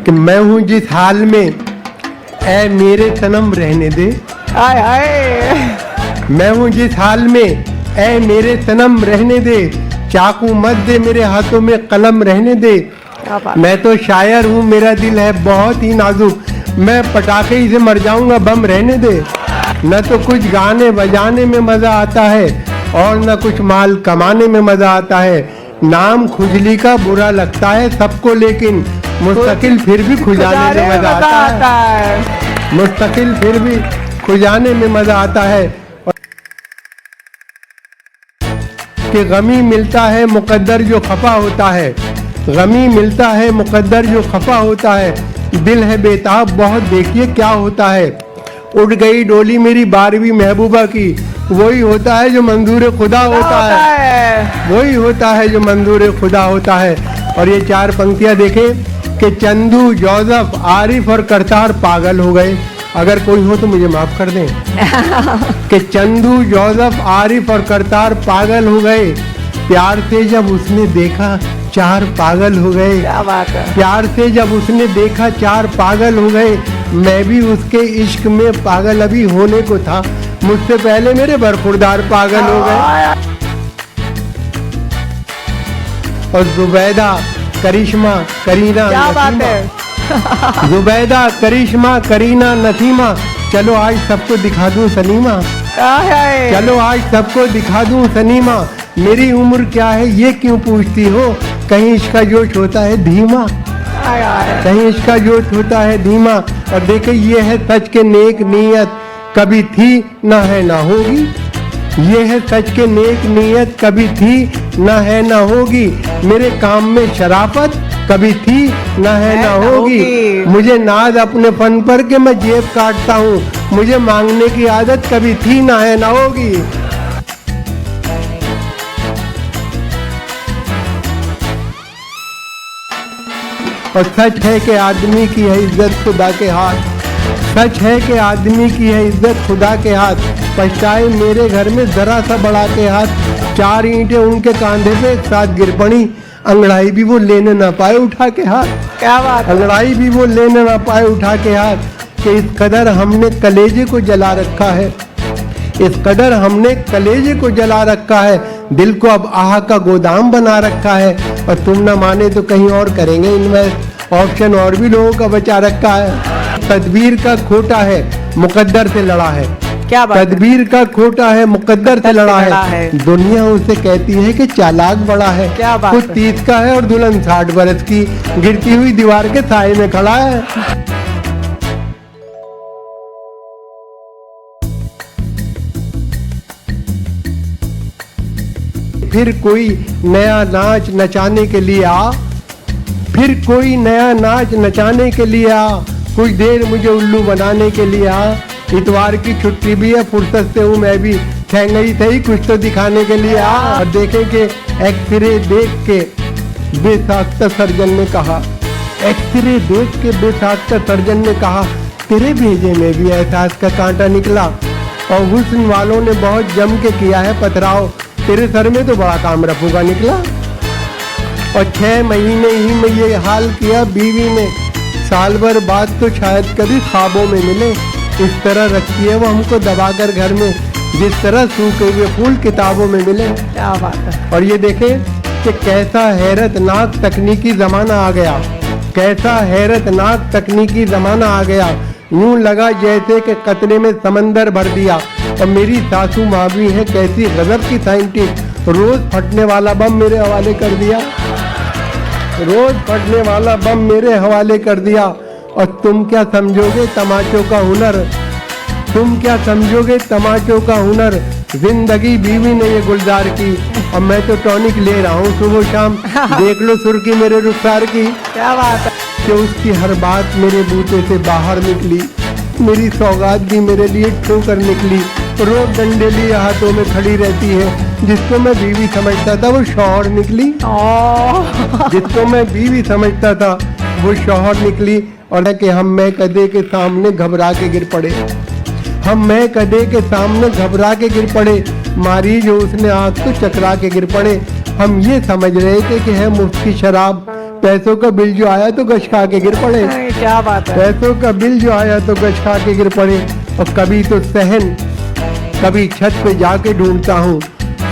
कि मैं हूँ जिस हाल में ऐ मेरे सनम रहने दे। हाय हाय। मैं हूँ जिस हाल में ऐ मेरे सनम रहने दे, चाकू मत दे मेरे हाथों में कलम रहने दे। क्या बात। मैं तो शायर हूँ, मेरा दिल है बहुत ही नाजुक, मैं पटाखे ही से मर जाऊंगा बम रहने दे। न तो कुछ गाने बजाने में मजा आता है और न कुछ माल कमाने में मजा आता है। नाम खुजली का बुरा लगता है सबको, लेकिन मुस्तकिल फिर भी खुजाने में मजा आता है। मुस्तकिल फिर भी खुजाने में मजा आता है। कि गमी मिलता है मुकद्दर जो खफा होता है, गमी मिलता है मुकद्दर जो खफा होता है। दिल है बेताब बहुत देखिए क्या होता है। उड़ गई डोली मेरी 12वीं महबूबा की, वही होता है जो मंजूर खुदा होता है, वही होता है जो मंजूर खुदा होता है। और ये 4 पंक्तियां देखें कि चंदू, जोसेफ, आरिफ और करतार पागल हो गए। अगर कोई हो तो मुझे माफ कर दें। कि चंदू, जोसेफ, आरिफ और करतार पागल हो गए। प्यार से जब उसने देखा 4 पागल हो गए। क्या बात है। प्यार से जब उसने देखा 4 पागल हो गए। मैं भी उसके इश्क में पागल अभी होने को था, मुझसे पहले मेरे बरखुरदार पागल हो गए। और जुबैदा, करिश्मा, करीना, क्या बात नसीमा। है। जुबैदा, करिश्मा, करीना, नसीमा, चलो आज सबको दिखा दूं सनीमा। हाय। चलो आज सबको दिखा दूं सनीमा। मेरी उम्र क्या है ये क्यों पूछती हो, कहीं इसका जोश होता है धीमा, हाय हाय। कहीं इसका जोश होता है धीमा। और देखे ये है सच के नेक नीयत, कभी थी ना है ना होगी। ये है सच के नेक नीयत, कभी थी ना है ना होगी। मेरे काम में शराफत, कभी थी ना है ना होगी। मुझे नाज अपने फन पर के मैं जेब काटता हूँ, मुझे मांगने की आदत कभी थी ना है ना होगी। और सच है कि आदमी की है इज्जत खुदा के हाथ, सच है कि आदमी की है इज्जत खुदा के हाथ। पछताए मेरे घर में जरा सा बढ़ा के हाथ, 4 ईंटें उनके कांधे पे एक साथ गिर पड़ी, अंगड़ाई भी वो लेने ना पाए उठा के हाथ। क्या बात है। अंगड़ाई भी वो लेने ना पाए उठा के हाथ। कि इस कदर हमने कलेजे को जला रखा है, इस कदर हमने कलेजे को जला रखा है, दिल को अब आह का गोदाम बना रखा है। और तुम ना माने तो कहीं और करेंगे इन्वेस्ट, ऑप्शन और भी लोगों का बचा रखा है। तदबीर का खोटा है मुकद्दर से लड़ा है, क्या बात है। तदबीर का खोटा है मुकद्दर से लड़ा लड़ा है। है। दुनिया उसे कहती है कि चालाक बड़ा है, क्या बात खुद है। 30 का है और दुल्हन 60 बरस की, गिरती हुई दीवार के साए में खड़ा है। फिर कोई नया नाच नचाने के लिए आ, फिर कोई नया नाच नचाने के लिए आ, कुछ देर मुझे उल्लू बनाने के लिए आ। इतवार की छुट्टी भी है, फुर्सत से हूँ मैं भी, ठहंगई सही कुछ तो दिखाने के लिए आ। और देखें कि एक्सरे देख के बेसाख्ता सर्जन ने कहा, एक्सरे देख के बेसाख्ता सर्जन ने कहा, तेरे भेजे में भी एहसास का कांटा निकला। और हुस्न वालों ने बहुत जम के किया है पथराव, तेरे सर में तो बड़ा काम रफूगा निकला। और 6 महीने ही में ये हाल किया बीवी ने, साल भर बाद तो शायद कभी ख्वाबों में मिले। इस तरह रखती है वो हमको दबाकर घर में, जिस तरह सूखे हुए फूल किताबों में मिले। क्या बात है। और ये देखें कि कैसा हैरतनाक तकनीकी ज़माना आ गया, कैसा हैरतनाक तकनीकी ज़माना आ गया। यूं लगा जैसे कि कतरे में समंदर भर दिया। और मेरी सासू माँ भी है कैसी गजब की साइंटिस्ट, रोज फटने वाला बम मेरे हवाले कर दिया, रोज फटने वाला बम मेरे हवाले कर दिया। और तुम क्या समझोगे तमाचों का हुनर, तुम क्या समझोगे तमाचों का हुनर। जिंदगी बीवी ने ये गुलजार की, और मैं तो टॉनिक ले रहा हूँ सुबह शाम, देख लो सुर्खी मेरे रुखसार की। क्या बात है। कि उसकी हर बात मेरे बूते से बाहर निकली, मेरी सौगात भी मेरे लिए ठोकर निकली। रोज डंडे लिए हाथों में खड़ी रहती है, जिसको मैं बीवी समझता था वो शौहर निकली, जिसको मैं बीवी समझता था वो शौहर निकली। और कि हम मैं कदे के सामने घबरा के गिर पड़े, हम मैं कदे के सामने घबरा के गिर पड़े। मारी जो उसने आँख तो चकरा के गिर पड़े। हम ये समझ रहे थे कि है मुफ्त की शराब, पैसों का बिल जो आया तो गश खा के गिर पड़े। क्या बात है। पैसों का बिल जो आया तो गश खा के गिर पड़े। और कभी तो सहन, कभी छत पे जाके ढूंढता हूँ,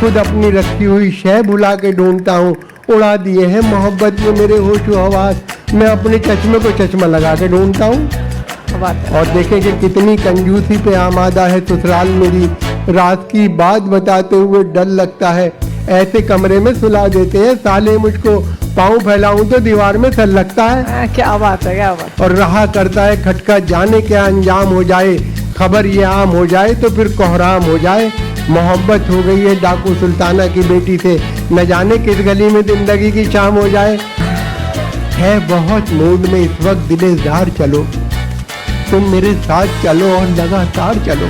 खुद अपनी रखी हुई शय भुला के ढूंढता हूँ। उड़ा दिए हैं मोहब्बत में मेरे होश व हवास, मैं अपने चश्मे को चश्मा लगा के ढूंढता हूँ। क्या बात है। और देखें कि कितनी कंजूसी पे आमादा है ससुराल मेरी, रात की बात बताते हुए डर लगता है। ऐसे कमरे में सुला देते हैं साले मुझको, पाँव फैलाऊं तो दीवार में सर लगता है। क्या बात है, क्या बात। और रहा करता है खटका, जाने क्या अंजाम हो जाए, खबर ये आम हो जाए तो फिर कोहराम हो जाए। मोहब्बत हो गई है डाकू सुल्ताना की बेटी से, न जाने किस गली में जिंदगी की शाम हो जाए। है बहुत मूड में इस वक्त दिलेदार, चलो तुम मेरे साथ चलो और लगातार चलो,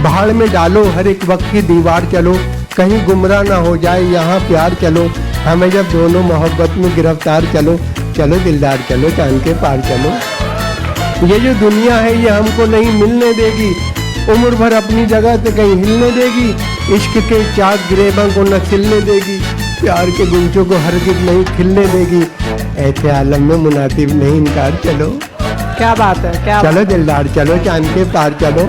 भाड़ में डालो हर एक वक्त की दीवार, चलो कहीं गुमराह ना हो जाए यहाँ प्यार, चलो हमें जब दोनों मोहब्बत में गिरफ्तार, चलो चलो दिलदार चलो चांद के पार चलो। ये जो दुनिया है ये हमको नहीं मिलने देगी, उम्र भर अपनी जगह से कहीं हिलने देगी। इश्क के चाक गिरेबा को न खिलने देगी, प्यार के गुंचों को हरगिज नहीं खिलने देगी। ऐसे आलम में मुनासिब नहीं इनकार, चलो क्या बात है, क्या चलो दिलदार चलो चांद के पार चलो।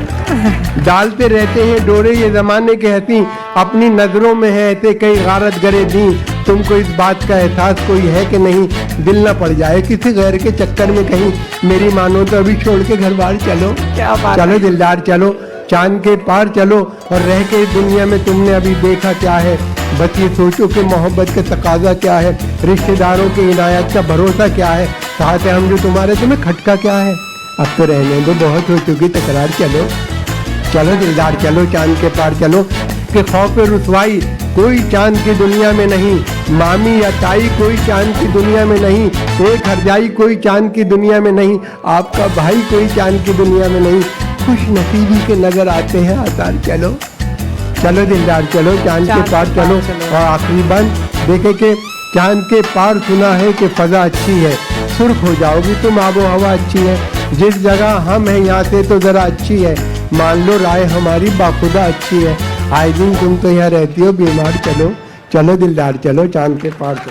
डालते रहते हैं डोरे ये जमाने के हंसी, अपनी नजरों में है ऐसे कई गारत गरे दी। तुमको इस बात का एहसास कोई है कि नहीं, दिल न पड़ जाए किसी गैर के चक्कर में कहीं, मेरी मानो तो अभी छोड़ के घर बार चलो। क्या बात चलो है। दिलदार चलो चांद के पार चलो। और रह के दुनिया में तुमने अभी देखा क्या है, बस ये सोचो कि मोहब्बत का तकाजा क्या है, रिश्तेदारों की इनायत का भरोसा क्या है, साथ है हम जो तुम्हारे, तुम्हें खटका क्या है। अब तो रहने दो, बहुत हो चुकी तकरार, चलो चलो दिलदार चलो चांद के पार चलो। कि खौफ रुसवाई कोई चांद की दुनिया में नहीं, मामी या ताई कोई चांद की दुनिया में नहीं, एक हरजाई कोई चांद की दुनिया में नहीं, आपका भाई कोई चांद की दुनिया में नहीं। खुश नसीबी के नजर आते हैं आसार, चलो चलो दिलदार चलो चांद के पार चलो। और आखिरी बंद देखे कि चांद के पार सुना है कि फजा अच्छी है, सुर्ख हो जाओगी तुम, आबो हवा अच्छी है। जिस जगह हम हैं यहाँ से तो जरा अच्छी है, मान लो राय हमारी बाखुदा अच्छी है। आए दिन तुम तो यहाँ रहती हो बीमार, चलो चलो दिलदार चलो चांद के पार चलो।